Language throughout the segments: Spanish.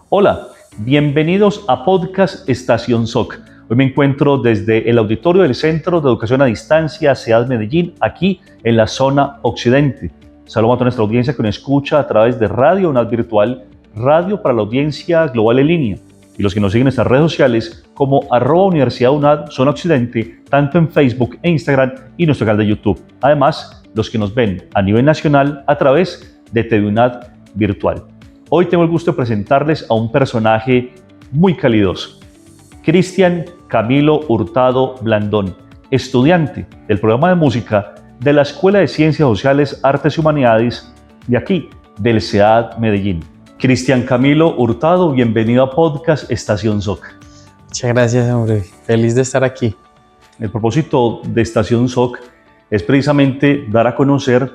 Hola, bienvenidos a Podcast Estación SOC. Hoy me encuentro desde el auditorio del Centro de Educación a Distancia CEAD Medellín, aquí en la zona occidente. Saludo a toda nuestra audiencia que nos escucha a través de Radio UNAD Virtual, radio para la audiencia global en línea, y los que nos siguen en nuestras redes sociales como @Universidad UNAD Zona Occidente, tanto en Facebook e Instagram y nuestro canal de YouTube. Además, los que nos ven a nivel nacional a través de TV UNAD Virtual. Hoy tengo el gusto de presentarles a un personaje muy calidoso, Cristian Camilo Hurtado Blandón, estudiante del programa de música de la Escuela de Ciencias Sociales, Artes y Humanidades de aquí, del CEAD Medellín. Cristian Camilo Hurtado, bienvenido a Podcast Estación SOC. Muchas gracias, hombre. Feliz de estar aquí. El propósito de Estación SOC es precisamente dar a conocer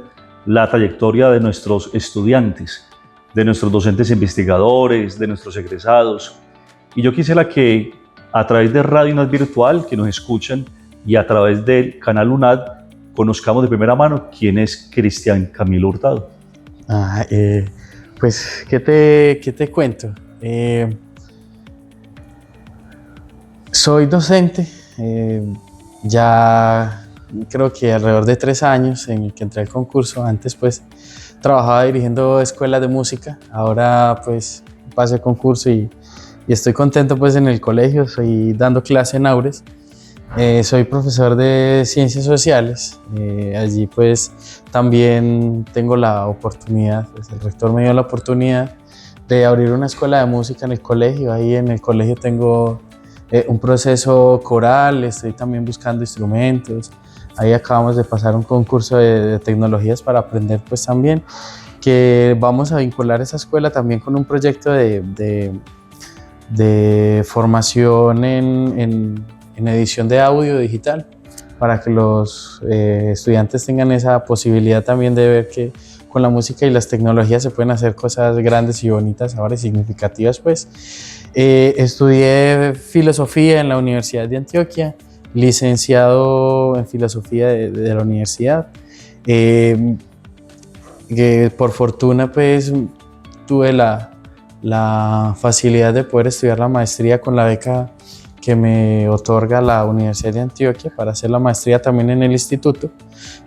la trayectoria de nuestros estudiantes, de nuestros docentes investigadores, de nuestros egresados. Y yo quisiera que a través de Radio UNAD Virtual, que nos escuchan, y a través del canal UNAD, conozcamos de primera mano quién es Cristian Camilo Hurtado. Pues, ¿qué te cuento? Soy docente, ya creo que alrededor de 3 años en el que entré al concurso. Antes pues trabajaba dirigiendo escuelas de música, ahora pues pasé el concurso y estoy contento pues en el colegio, estoy dando clase en Aures. Soy profesor de Ciencias Sociales, allí pues también tengo la oportunidad, pues el rector me dio la oportunidad de abrir una escuela de música en el colegio. Ahí en el colegio tengo un proceso coral, estoy también buscando instrumentos. Ahí acabamos de pasar un concurso de tecnologías para aprender pues también, que vamos a vincular esa escuela también con un proyecto de formación en edición de audio digital, para que los estudiantes tengan esa posibilidad también de ver que con la música y las tecnologías se pueden hacer cosas grandes y bonitas ahora y significativas pues. Estudié filosofía en la Universidad de Antioquia, licenciado en filosofía de la universidad. Por fortuna pues tuve la facilidad de poder estudiar la maestría con la beca que me otorga la Universidad de Antioquia para hacer la maestría también en el instituto,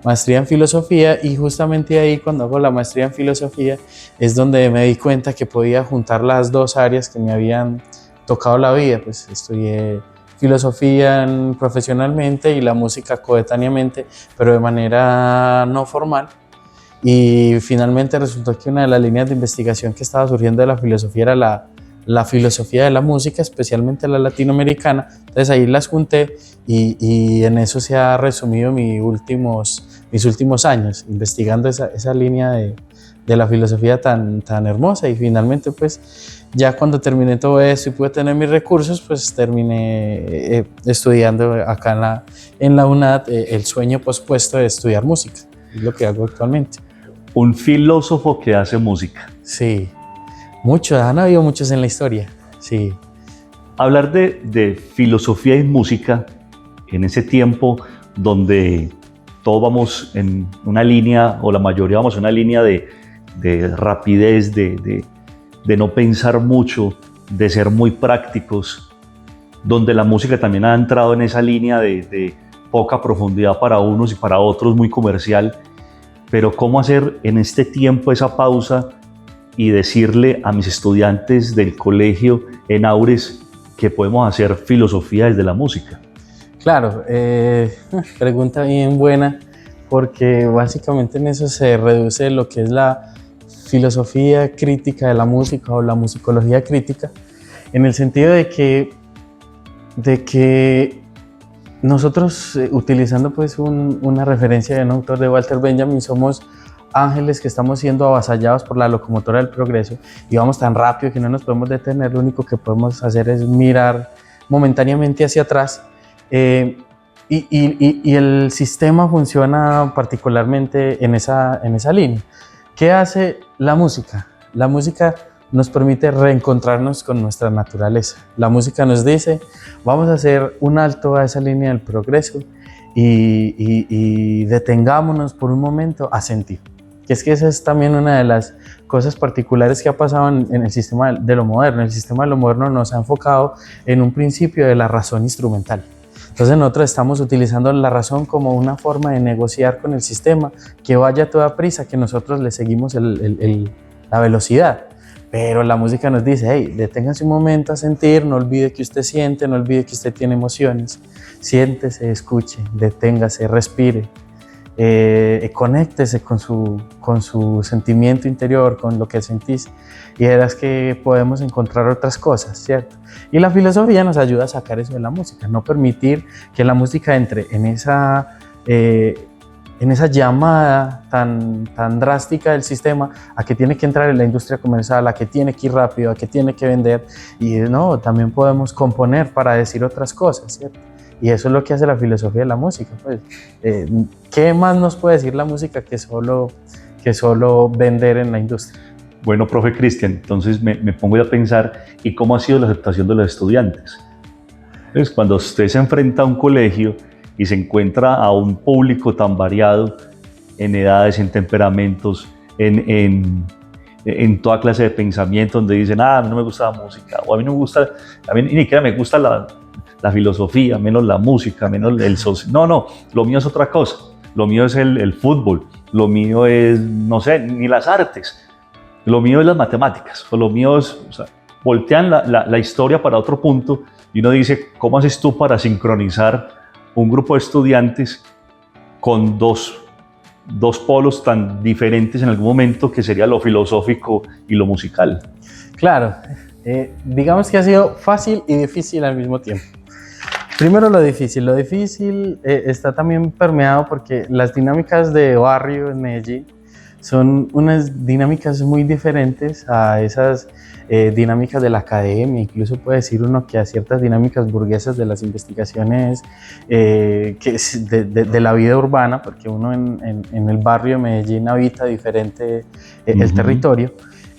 maestría en filosofía. Y justamente ahí, cuando hago la maestría en filosofía, es donde me di cuenta que podía juntar las dos áreas que me habían tocado la vida. Pues estudié filosofía profesionalmente y la música coetáneamente, pero de manera no formal. Y finalmente resultó que una de las líneas de investigación que estaba surgiendo de la filosofía era la filosofía de la música, especialmente la latinoamericana. Entonces ahí las junté y en eso se ha resumido mis últimos años, investigando esa línea de la filosofía tan hermosa. Y finalmente pues ya cuando terminé todo eso y pude tener mis recursos, pues terminé estudiando acá en la UNAD el sueño pospuesto de estudiar música, es lo que hago actualmente. Un filósofo que hace música. Sí, muchos, han habido muchos en la historia, sí. Hablar de filosofía y música en ese tiempo donde todos vamos en una línea, o la mayoría vamos en una línea de rapidez, de no pensar mucho, de ser muy prácticos, donde la música también ha entrado en esa línea de poca profundidad para unos y para otros, muy comercial. Pero ¿cómo hacer en este tiempo esa pausa y decirle a mis estudiantes del colegio en Aures que podemos hacer filosofía desde la música? Claro, pregunta bien buena, porque básicamente en eso se reduce lo que es la filosofía crítica de la música o la musicología crítica, en el sentido de que nosotros, utilizando pues una referencia de un autor, de Walter Benjamin, somos ángeles que estamos siendo avasallados por la locomotora del progreso y vamos tan rápido que no nos podemos detener. Lo único que podemos hacer es mirar momentáneamente hacia atrás, y el sistema funciona particularmente en esa línea. ¿Qué hace la música? La música nos permite reencontrarnos con nuestra naturaleza. La música nos dice, vamos a hacer un alto a esa línea del progreso y detengámonos por un momento a sentir. que es que esa es también una de las cosas particulares que ha pasado en el sistema de lo moderno. El sistema de lo moderno nos ha enfocado en un principio de la razón instrumental. Entonces nosotros estamos utilizando la razón como una forma de negociar con el sistema, que vaya a toda prisa, que nosotros le seguimos la velocidad. Pero la música nos dice, hey, deténgase un momento a sentir, no olvide que usted siente, no olvide que usted tiene emociones, siéntese, escuche, deténgase, respire, conéctese con su sentimiento interior, con lo que sentís, y verás que podemos encontrar otras cosas, ¿cierto? Y la filosofía nos ayuda a sacar eso de la música, no permitir que la música entre en esa llamada tan drástica del sistema, a que tiene que entrar en la industria comercial, a que tiene que ir rápido, a que tiene que vender, y no, también podemos componer para decir otras cosas, ¿cierto? Y eso es lo que hace la filosofía de la música, pues. ¿Qué más nos puede decir la música que solo vender en la industria? Bueno, profe Cristian, entonces me pongo a pensar, ¿y cómo ha sido la aceptación de los estudiantes? Entonces, cuando usted se enfrenta a un colegio y se encuentra a un público tan variado en edades, en temperamentos, en toda clase de pensamiento, donde dicen, a mí no me gusta la música, o a mí no me gusta, a mí ni siquiera me gusta la filosofía, menos la música, menos el socio. No, lo mío es otra cosa. Lo mío es el fútbol, lo mío es, no sé, ni las artes. Lo mío es las matemáticas, o lo mío es, o sea, voltean la historia para otro punto y uno dice, ¿cómo haces tú para sincronizar un grupo de estudiantes con dos polos tan diferentes en algún momento, que sería lo filosófico y lo musical? Claro, digamos que ha sido fácil y difícil al mismo tiempo. Primero lo difícil está también permeado porque las dinámicas de barrio en Medellín son unas dinámicas muy diferentes a esas dinámicas de la academia, incluso puede decir uno que a ciertas dinámicas burguesas de las investigaciones de la vida urbana, porque uno en el barrio de Medellín habita diferente el territorio,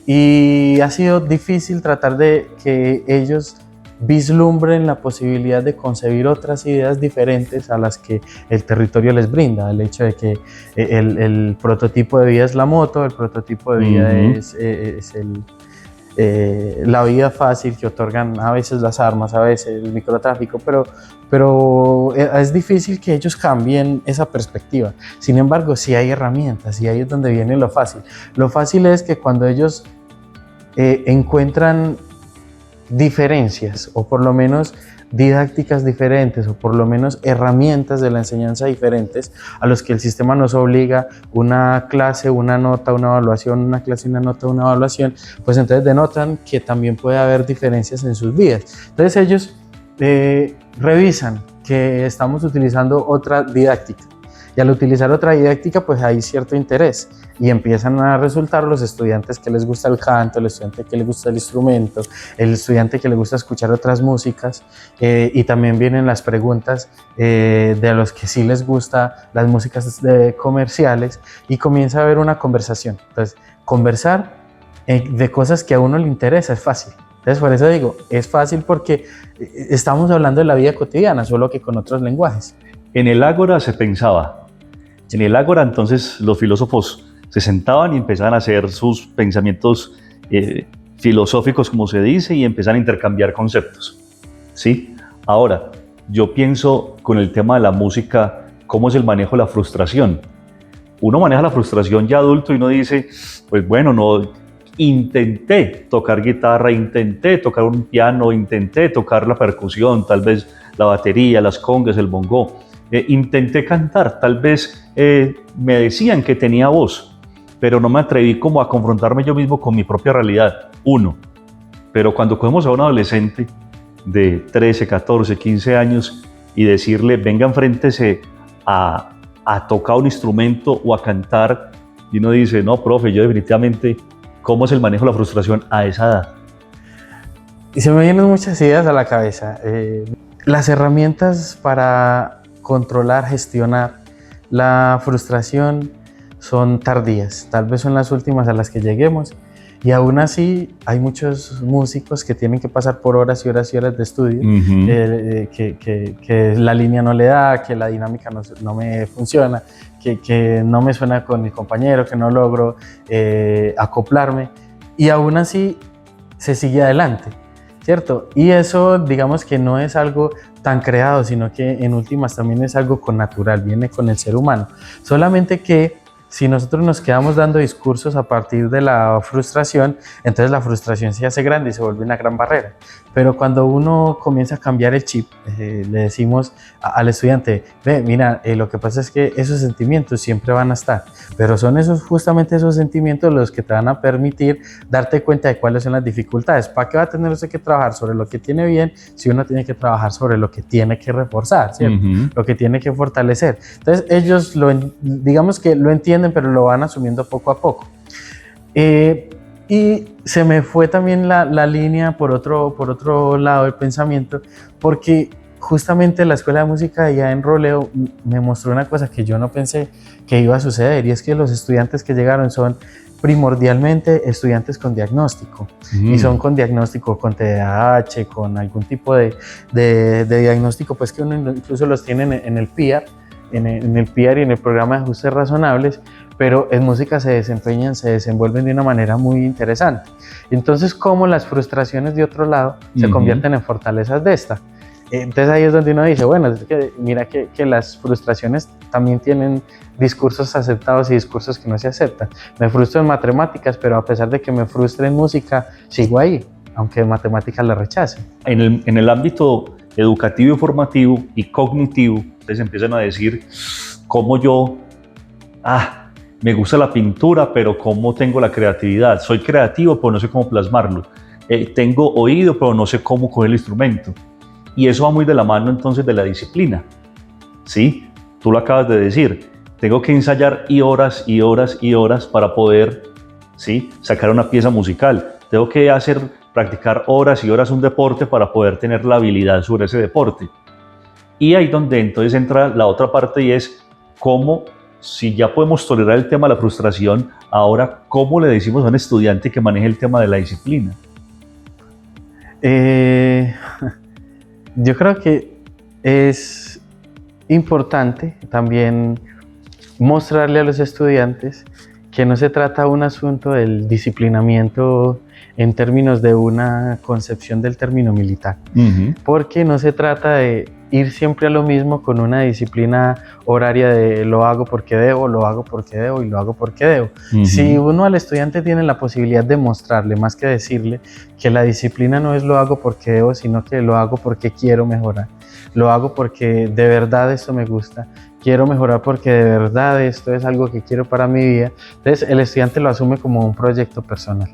y ha sido difícil tratar de que ellos vislumbren la posibilidad de concebir otras ideas diferentes a las que el territorio les brinda. El hecho de que el prototipo de vida es la moto, el prototipo de vida es la vida fácil que otorgan a veces las armas, a veces el microtráfico, pero es difícil que ellos cambien esa perspectiva. Sin embargo, sí hay herramientas, y ahí es donde viene lo fácil. Lo fácil es que cuando ellos encuentran diferencias, o por lo menos didácticas diferentes, o por lo menos herramientas de la enseñanza diferentes, a los que el sistema nos obliga, una clase, una nota, una evaluación, una clase, una nota, una evaluación, pues entonces denotan que también puede haber diferencias en sus vidas. Entonces ellos revisan que estamos utilizando otra didáctica, y al utilizar otra didáctica pues hay cierto interés, y empiezan a resultar los estudiantes que les gusta el canto, el estudiante que les gusta el instrumento, el estudiante que les gusta escuchar otras músicas, y también vienen las preguntas de los que sí les gusta las músicas comerciales, y comienza a haber una conversación. Entonces, conversar de cosas que a uno le interesa es fácil. Entonces, por eso digo, es fácil porque estamos hablando de la vida cotidiana, solo que con otros lenguajes. En el ágora se pensaba. En el ágora, entonces, los filósofos se sentaban y empezaban a hacer sus pensamientos filosóficos, como se dice, y empezaban a intercambiar conceptos, ¿sí? Ahora, yo pienso con el tema de la música, ¿cómo es el manejo de la frustración? Uno maneja la frustración ya adulto y uno dice, pues bueno, no, intenté tocar guitarra, intenté tocar un piano, intenté tocar la percusión, tal vez la batería, las congas, el bongo. Intenté cantar, tal vez me decían que tenía voz, pero no me atreví como a confrontarme yo mismo con mi propia realidad, Pero cuando cogemos a un adolescente de 13, 14, 15 años y decirle, venga, enfréntese a tocar un instrumento o a cantar, y uno dice, no, profe, yo definitivamente, ¿cómo es el manejo de la frustración a esa edad? Y se me vienen muchas ideas a la cabeza. Las herramientas para controlar, gestionar la frustración son tardías, tal vez son las últimas a las que lleguemos, Y aún así hay muchos músicos que tienen que pasar por horas y horas y horas de estudio, que la línea no le da, que la dinámica no me funciona, que no me suena con mi compañero, que no logro acoplarme, y aún así se sigue adelante, ¿cierto? Y eso, digamos que no es algo tan creado, sino que en últimas también es algo connatural, viene con el ser humano. Solamente que si nosotros nos quedamos dando discursos a partir de la frustración, entonces la frustración se hace grande y se vuelve una gran barrera. Pero cuando uno comienza a cambiar el chip, le decimos al estudiante, ve, mira, lo que pasa es que esos sentimientos siempre van a estar, pero son justamente esos sentimientos los que te van a permitir darte cuenta de cuáles son las dificultades. ¿Para qué va a tener usted que trabajar sobre lo que tiene bien si uno tiene que trabajar sobre lo que tiene que reforzar, ¿cierto? Lo que tiene que fortalecer. Entonces ellos digamos que lo entienden, pero lo van asumiendo poco a poco. Y se me fue también la línea por otro lado del pensamiento, porque justamente la Escuela de Música allá en Roleo me mostró una cosa que yo no pensé que iba a suceder, y es que los estudiantes que llegaron son primordialmente estudiantes con diagnóstico, y son con diagnóstico con TDAH, con algún tipo de diagnóstico, pues que uno incluso los tiene en el PIAR, en el PIAR y en el programa de ajustes razonables, pero en música se desenvuelven de una manera muy interesante. Entonces, ¿cómo las frustraciones de otro lado se convierten en fortalezas de esta? Entonces ahí es donde uno dice, bueno, es que mira que las frustraciones también tienen discursos aceptados y discursos que no se aceptan. Me frustro en matemáticas, pero a pesar de que me frustre en música, sigo ahí, aunque en matemáticas la rechace. En el ámbito educativo y formativo y cognitivo, ustedes empiezan a decir cómo yo, me gusta la pintura, pero cómo tengo la creatividad. Soy creativo, pero no sé cómo plasmarlo. Tengo oído, pero no sé cómo coger el instrumento. Y eso va muy de la mano entonces de la disciplina, ¿sí? Tú lo acabas de decir, tengo que ensayar y horas y horas y horas para poder, ¿sí?, sacar una pieza musical. Tengo que practicar horas y horas un deporte para poder tener la habilidad sobre ese deporte. Y ahí donde entonces entra la otra parte, y es cómo, si ya podemos tolerar el tema de la frustración, ahora cómo le decimos a un estudiante que maneje el tema de la disciplina. Yo creo que es importante también mostrarle a los estudiantes que no se trata de un asunto del disciplinamiento en términos de una concepción del término militar, porque no se trata de ir siempre a lo mismo con una disciplina horaria de lo hago porque debo, lo hago porque debo y lo hago porque debo. Si uno al estudiante tiene la posibilidad de mostrarle, más que decirle, que la disciplina no es lo hago porque debo, sino que lo hago porque quiero mejorar, lo hago porque de verdad esto me gusta, quiero mejorar porque de verdad esto es algo que quiero para mi vida, entonces el estudiante lo asume como un proyecto personal.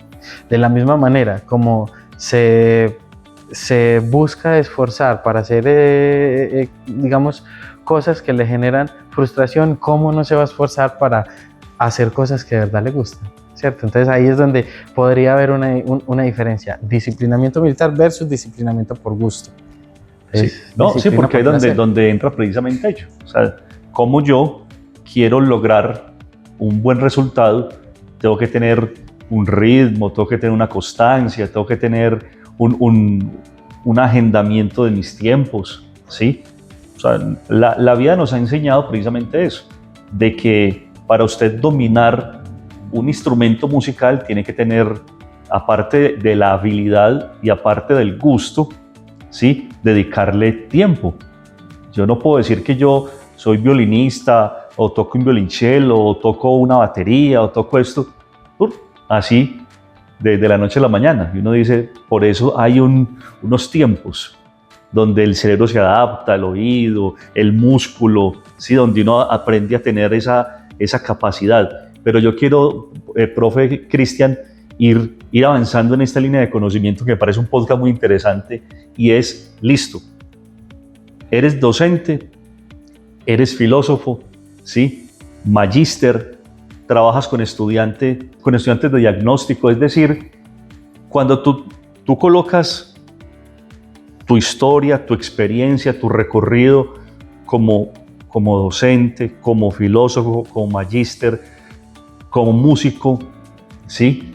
De la misma manera como se busca esforzar para hacer, digamos, cosas que le generan frustración, ¿cómo no se va a esforzar para hacer cosas que de verdad le gustan? ¿Cierto? Entonces ahí es donde podría haber una diferencia, disciplinamiento militar versus disciplinamiento por gusto. Sí, porque ahí es donde entra precisamente ello. O sea, como yo quiero lograr un buen resultado, tengo que tener un ritmo, tengo que tener una constancia, tengo que tener un agendamiento de mis tiempos, ¿sí? O sea, la vida nos ha enseñado precisamente eso, de que para usted dominar un instrumento musical tiene que tener, aparte de la habilidad y aparte del gusto, ¿sí?, dedicarle tiempo. Yo no puedo decir que yo soy violinista o toco un violonchelo o toco una batería o toco esto así de la noche a la mañana. Y uno dice, por eso hay unos tiempos donde el cerebro se adapta, el oído, el músculo, ¿sí?, donde uno aprende a tener esa capacidad. Pero yo quiero, profe Cristian, ir avanzando en esta línea de conocimiento que me parece un podcast muy interesante, y es, listo, eres docente, eres filósofo, ¿sí?, magíster, trabajas con estudiantes de diagnóstico, es decir, cuando tú colocas tu historia, tu experiencia, tu recorrido como docente, como filósofo, como magíster, como músico, ¿sí?,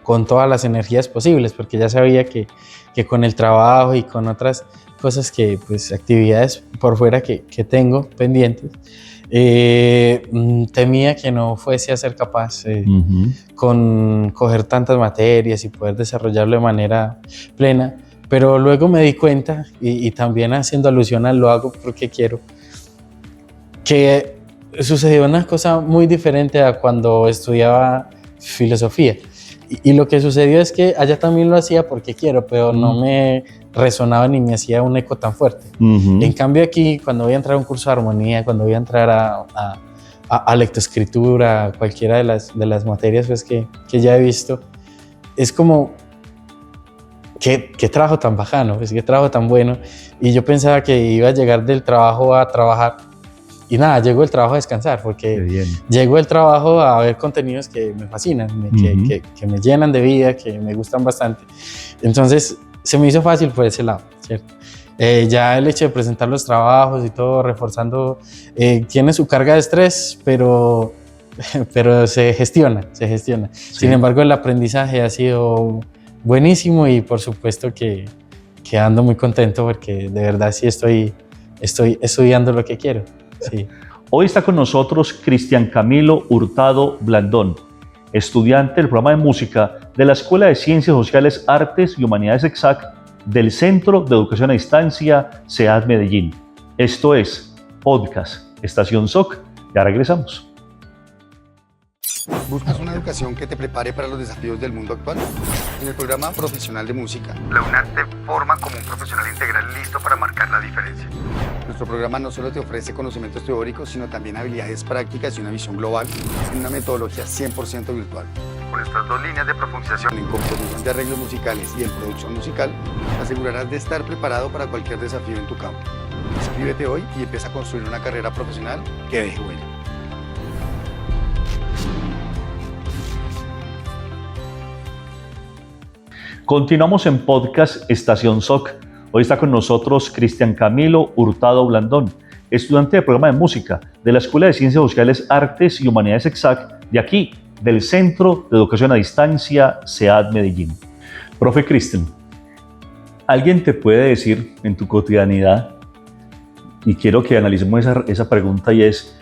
con todas las energías posibles, porque ya sabía que con el trabajo y con otras cosas que, pues, actividades por fuera que tengo pendientes, temía que no fuese a ser capaz con coger tantas materias y poder desarrollarlo de manera plena. Pero luego me di cuenta, y también haciendo alusión a lo hago porque quiero, que sucedió una cosa muy diferente a cuando estudiaba filosofía. Y lo que sucedió es que allá también lo hacía porque quiero, pero no me resonaba ni me hacía un eco tan fuerte. En cambio aquí, cuando voy a entrar a un curso de armonía, cuando voy a entrar a lectoescritura, cualquiera de las materias, pues, que ya he visto, es como, qué trabajo tan bajano, pues, qué trabajo tan bueno. Y yo pensaba que iba a llegar del trabajo a trabajar, y nada, llego del trabajo a descansar, porque llego del trabajo a ver contenidos que me fascinan, que me llenan de vida, que me gustan bastante. Entonces se me hizo fácil por ese lado, ¿cierto? Ya el hecho de presentar los trabajos y todo, reforzando, tiene su carga de estrés, pero se gestiona. Sí. Sin embargo, el aprendizaje ha sido buenísimo, y por supuesto que ando muy contento, porque de verdad sí estoy estudiando lo que quiero. Sí. Hoy está con nosotros Cristian Camilo Hurtado Blandón, estudiante del programa de música de la Escuela de Ciencias Sociales, Artes y Humanidades EXAC del Centro de Educación a Distancia SEAD Medellín. Esto es Podcast Estación SOC. Ya regresamos. ¿Buscas una educación que te prepare para los desafíos del mundo actual? En el programa profesional de música, la UNAD te forma como un profesional integral listo para marcar la diferencia. Nuestro programa no solo te ofrece conocimientos teóricos, sino también habilidades prácticas y una visión global en una metodología 100% virtual. Con estas dos líneas de profundización en composición de arreglos musicales y en producción musical, te asegurarás de estar preparado para cualquier desafío en tu campo. Inscríbete hoy y empieza a construir una carrera profesional que deje huella. Continuamos en Podcast Estación SOC. Hoy está con nosotros Cristian Camilo Hurtado Blandón, estudiante del programa de música de la Escuela de Ciencias Sociales, Artes y Humanidades EXAC, de aquí, del Centro de Educación a Distancia SEAD Medellín. Profe Cristian, ¿alguien te puede decir en tu cotidianidad, y quiero que analicemos esa pregunta, y es,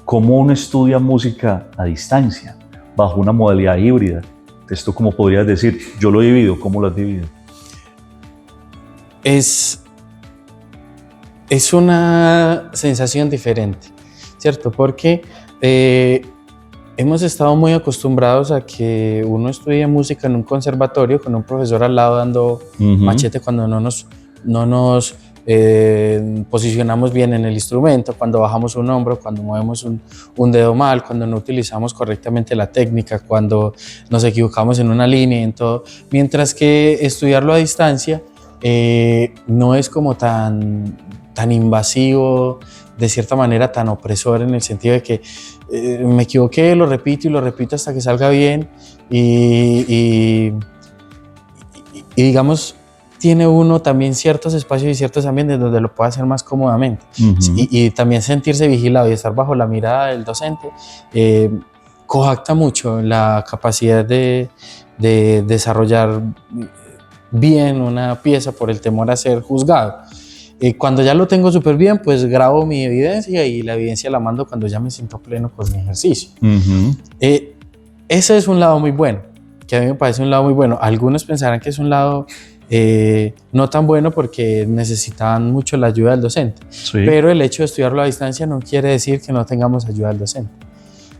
¿cómo uno estudia música a distancia, bajo una modalidad híbrida? Esto, ¿cómo podrías decir? Yo lo he vivido, ¿cómo lo has vivido? Es una sensación diferente, ¿cierto? Porque hemos estado muy acostumbrados a que uno estudie música en un conservatorio con un profesor al lado dando machete cuando no nos posicionamos bien en el instrumento, cuando bajamos un hombro, cuando movemos un dedo mal, cuando no utilizamos correctamente la técnica, cuando nos equivocamos en una línea y en todo. Mientras que estudiarlo a distancia no es como tan invasivo, de cierta manera tan opresor, en el sentido de que me equivoqué, lo repito y lo repito hasta que salga bien, y digamos, tiene uno también ciertos espacios y ciertos ambientes donde lo puede hacer más cómodamente. Y también sentirse vigilado y estar bajo la mirada del docente coacta mucho la capacidad de desarrollar bien una pieza por el temor a ser juzgado. Cuando ya lo tengo súper bien, pues grabo mi evidencia, y la evidencia la mando cuando ya me siento pleno con mi ejercicio. Ese es un lado muy bueno, que a mí me parece un lado muy bueno. Algunos pensarán que es un lado no tan bueno porque necesitaban mucho la ayuda del docente. Sí. Pero el hecho de estudiarlo a distancia no quiere decir que no tengamos ayuda del docente,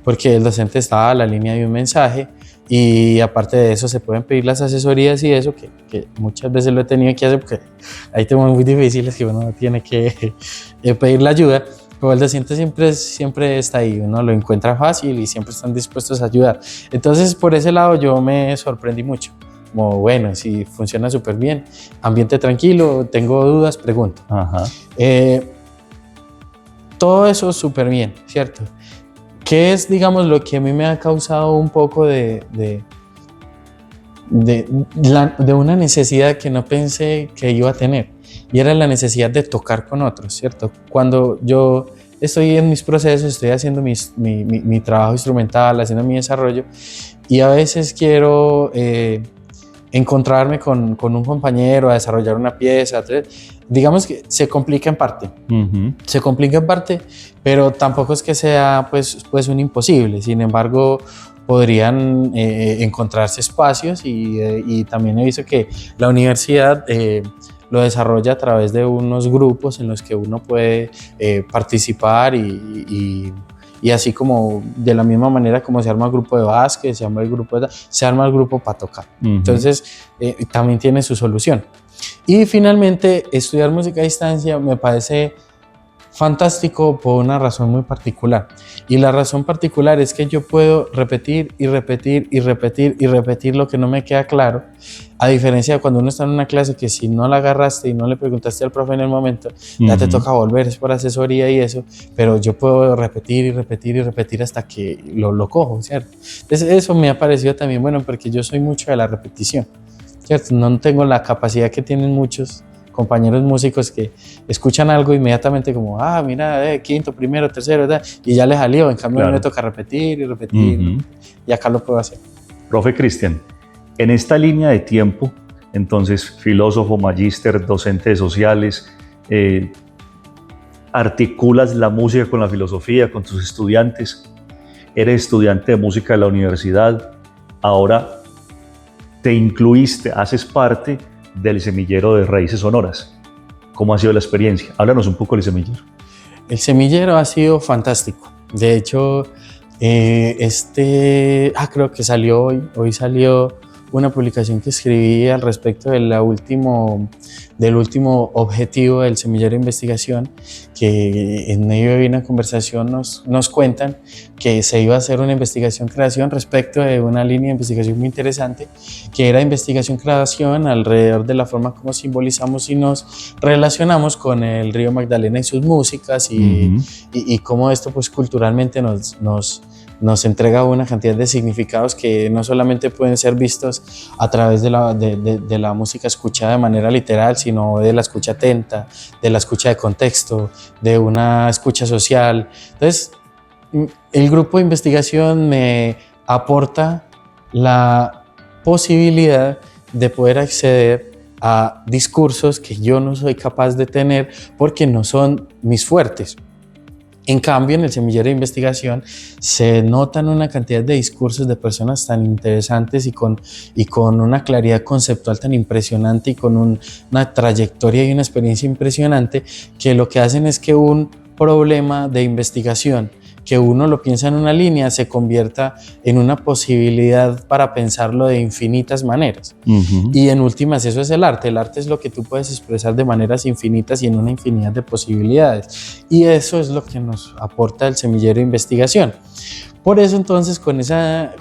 porque el docente está a la línea de un mensaje, y aparte de eso se pueden pedir las asesorías y eso, que muchas veces lo he tenido que hacer porque hay temas muy difíciles que uno tiene que pedir la ayuda, pero el docente siempre está ahí, uno lo encuentra fácil y siempre están dispuestos a ayudar. Entonces, por ese lado yo me sorprendí mucho. Como, bueno, si funciona súper bien, ambiente tranquilo, tengo dudas, pregunto. Todo eso súper bien, ¿cierto? ¿Qué es, digamos, lo que a mí me ha causado un poco de una necesidad que no pensé que iba a tener? Y era la necesidad de tocar con otros, ¿cierto? Cuando yo estoy en mis procesos, estoy haciendo mi trabajo instrumental, haciendo mi desarrollo, y a veces quiero encontrarme con un compañero a desarrollar una pieza. Digamos que se complica en parte, se complica en parte, pero tampoco es que sea pues un imposible. Sin embargo, podrían encontrarse espacios y también he visto que la universidad lo desarrolla a través de unos grupos en los que uno puede participar y así como de la misma manera como se arma el grupo de básquet, se arma el grupo para tocar. Entonces también tiene su solución. Y finalmente, estudiar música a distancia me parece fantástico por una razón muy particular. Y la razón particular es que yo puedo repetir y repetir y repetir y repetir lo que no me queda claro, a diferencia de cuando uno está en una clase que si no la agarraste y no le preguntaste al profe en el momento, ya te toca volver, es por asesoría y eso, pero yo puedo repetir y repetir y repetir hasta que lo cojo, ¿cierto? Entonces eso me ha parecido también bueno, porque yo soy mucho de la repetición, ¿cierto? No tengo la capacidad que tienen muchos compañeros músicos que escuchan algo inmediatamente como, mira, quinto, primero, tercero, y ya les salió. En cambio, claro, me toca repetir y repetir, y acá lo puedo hacer. Profe Cristian, en esta línea de tiempo, entonces, filósofo, magíster, docente de sociales, articulas la música con la filosofía, con tus estudiantes, eres estudiante de música de la universidad, ahora te incluiste, haces parte del semillero de Raíces Sonoras. ¿Cómo ha sido la experiencia? Háblanos un poco del semillero. El semillero ha sido fantástico. De hecho, creo que salió hoy salió una publicación que escribí al respecto del último objetivo del semillero de investigación, que en medio de una conversación nos cuentan que se iba a hacer una investigación-creación respecto de una línea de investigación muy interesante, que era investigación-creación alrededor de la forma como simbolizamos y nos relacionamos con el río Magdalena y sus músicas y cómo esto pues culturalmente nos entrega una cantidad de significados que no solamente pueden ser vistos a través de la música escuchada de manera literal, sino de la escucha atenta, de la escucha de contexto, de una escucha social. Entonces, el grupo de investigación me aporta la posibilidad de poder acceder a discursos que yo no soy capaz de tener porque no son mis fuertes. En cambio, en el semillero de investigación se notan una cantidad de discursos de personas tan interesantes y con una claridad conceptual tan impresionante y con una trayectoria y una experiencia impresionante, que lo que hacen es que un problema de investigación que uno lo piensa en una línea se convierta en una posibilidad para pensarlo de infinitas maneras. Y en últimas eso es el arte. El arte es lo que tú puedes expresar de maneras infinitas y en una infinidad de posibilidades. Y eso es lo que nos aporta el semillero de investigación. Por eso entonces con esa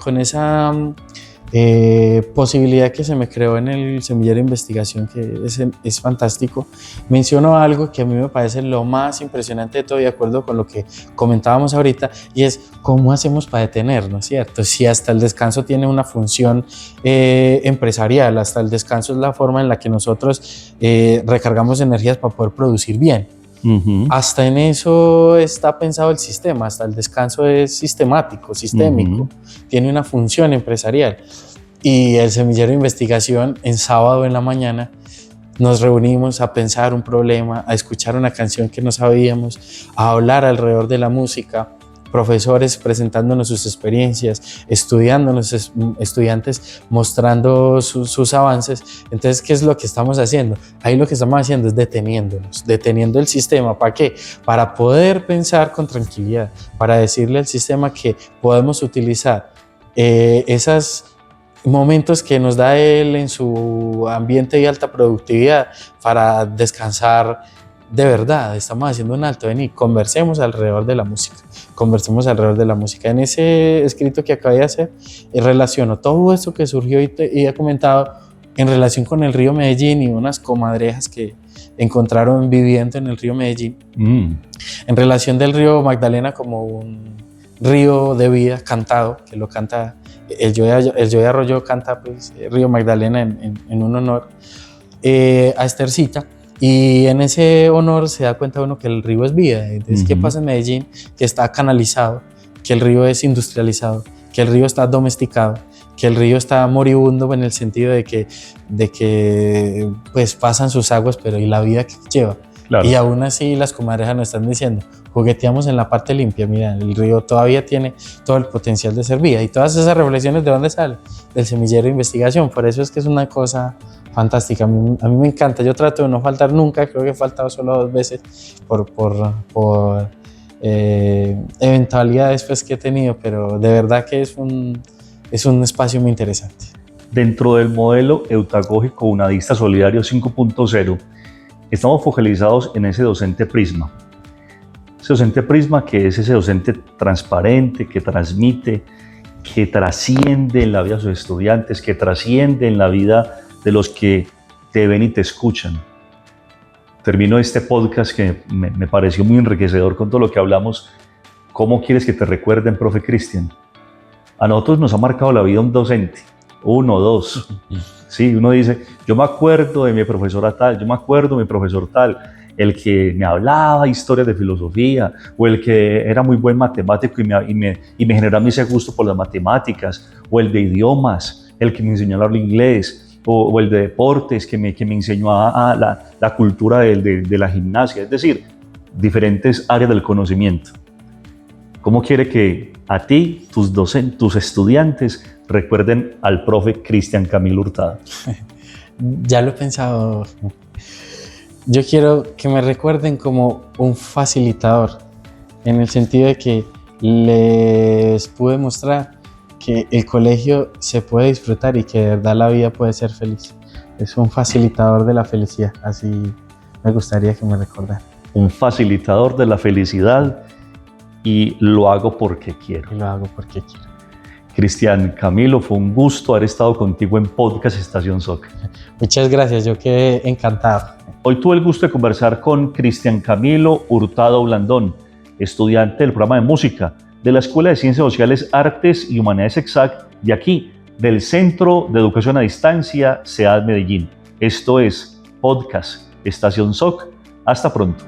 posibilidad que se me creó en el semillero de investigación, que es fantástico, menciono algo que a mí me parece lo más impresionante de todo, de acuerdo con lo que comentábamos ahorita, y es cómo hacemos para detenernos, ¿cierto? Si hasta el descanso tiene una función empresarial, hasta el descanso es la forma en la que nosotros recargamos energías para poder producir bien. Hasta en eso está pensado el sistema, hasta el descanso es sistemático, sistémico, tiene una función empresarial. Y el semillero de investigación, en sábado en la mañana, nos reunimos a pensar un problema, a escuchar una canción que no sabíamos, a hablar alrededor de la música, profesores presentándonos sus experiencias, estudiantes mostrando sus avances. Entonces, ¿qué es lo que estamos haciendo? Ahí lo que estamos haciendo es deteniendo el sistema. ¿Para qué? Para poder pensar con tranquilidad, para decirle al sistema que podemos utilizar esos momentos que nos da él en su ambiente de alta productividad para descansar. De verdad, estamos haciendo un alto, vení, conversemos alrededor de la música. En ese escrito que acabé de hacer, relaciono todo esto que surgió y he comentado en relación con el río Medellín y unas comadrejas que encontraron viviendo en el río Medellín, en relación del río Magdalena como un río de vida cantado, que lo canta el Joey Arroyo, canta pues, río Magdalena en un honor a Esthercita. Y en ese honor se da cuenta uno que el río es vida. Entonces, ¿qué pasa en Medellín? Que está canalizado, que el río es industrializado, que el río está domesticado, que el río está moribundo en el sentido de que pues pasan sus aguas, pero ¿y la vida que lleva? Claro. Y aún así las comadrejas nos están diciendo, jugueteamos en la parte limpia, mira, el río todavía tiene todo el potencial de ser vida. Y todas esas reflexiones, ¿de dónde salen? Del semillero de investigación. Por eso es que es una cosa fantástica. A mí me encanta. Yo trato de no faltar nunca. Creo que he faltado solo 2 veces por eventualidades pues, que he tenido, pero de verdad que es un espacio muy interesante. Dentro del modelo edutagógico Unadista Solidario 5.0, estamos focalizados en ese docente prisma. Ese docente prisma que es ese docente transparente, que transmite, que trasciende en la vida de sus estudiantes, que trasciende en la vida de los que te ven y te escuchan. Termino este podcast que me pareció muy enriquecedor con todo lo que hablamos. ¿Cómo quieres que te recuerden, profe Cristian? A nosotros nos ha marcado la vida un docente, 1, 2. Sí, uno dice, yo me acuerdo de mi profesora tal, yo me acuerdo de mi profesor tal, el que me hablaba historias de filosofía, o el que era muy buen matemático y me generaba ese gusto por las matemáticas, o el de idiomas, el que me enseñó a hablar inglés, o el de deportes, que me enseñó a la cultura de la gimnasia, es decir, diferentes áreas del conocimiento. ¿Cómo quiere que a ti, tus estudiantes, recuerden al profe Cristian Camilo Hurtado? Ya lo he pensado. Yo quiero que me recuerden como un facilitador, en el sentido de que les pude mostrar que el colegio se puede disfrutar y que de verdad la vida puede ser feliz. Es un facilitador de la felicidad, así me gustaría que me recordaran. Un facilitador de la felicidad, y lo hago porque quiero. Y lo hago porque quiero. Cristian Camilo, fue un gusto haber estado contigo en Podcast Estación SOC. Muchas gracias, yo quedé encantado. Hoy tuve el gusto de conversar con Cristian Camilo Hurtado Blandón, estudiante del programa de música de la Escuela de Ciencias Sociales, Artes y Humanidades EXAC, de aquí, del Centro de Educación a Distancia, SEAD Medellín. Esto es Podcast Estación SOC. Hasta pronto.